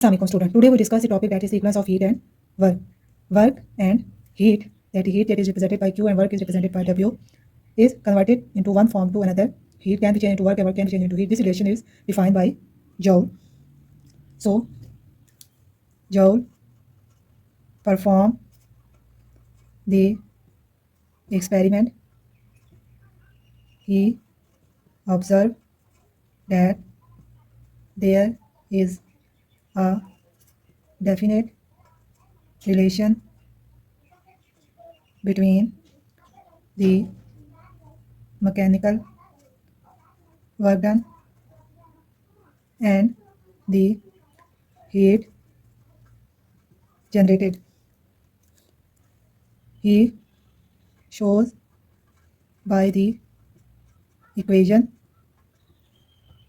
Assalamualaikum student. Today we discuss the topic that is sequence of heat and work. Work and heat that is represented by Q and work is represented by W is converted into one form to another. Heat can be changed into work and work can be changed into heat. This relation is defined by Joule. So Joule perform the experiment. He observed that there is a definite relation between the mechanical work done and the heat generated. He shows by the equation.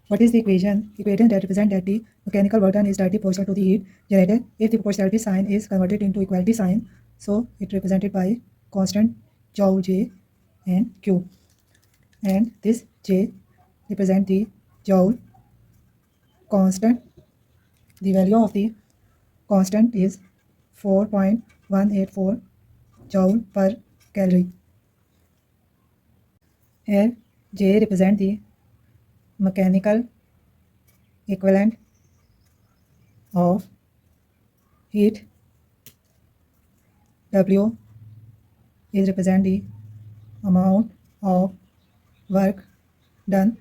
What is the equation? Equation that represents that the mechanical work done is directly proportional to the heat generated. If the proportionality sign is converted into equality sign, so it represented by constant Joule J and Q. And this J represent the Joule constant. The value of the constant is 4.184 Joule per calorie. Here J represent the mechanical equivalent of heat. W is represent the amount of work done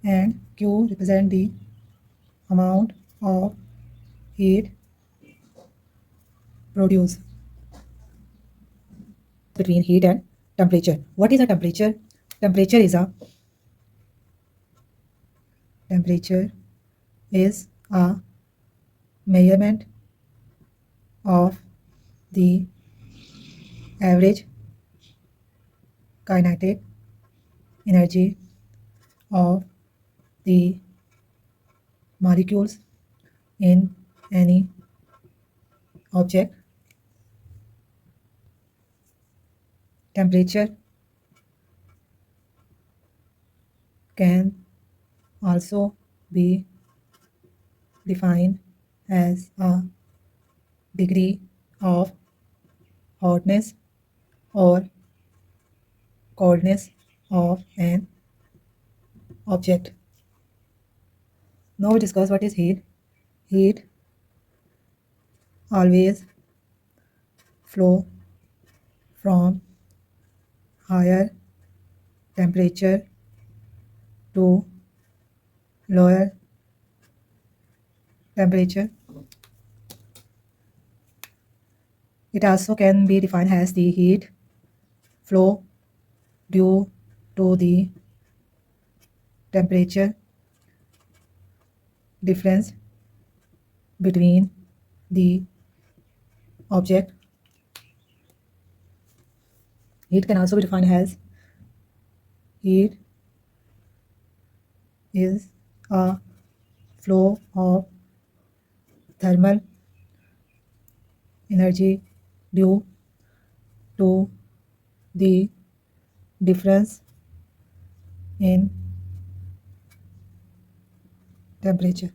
and Q represent the amount of heat produced. Between heat and temperature. What is a temperature? Temperature is a measurement of the average kinetic energy of the molecules in any object. Temperature can also be defined as a degree of hotness or coldness of an object. Now we discuss what is heat. Heat always flow from higher temperature to lower temperature. It also can be defined as the heat flow due to the temperature difference between the object. Heat can also be defined as heat is a flow of thermal energy due to the difference in temperature.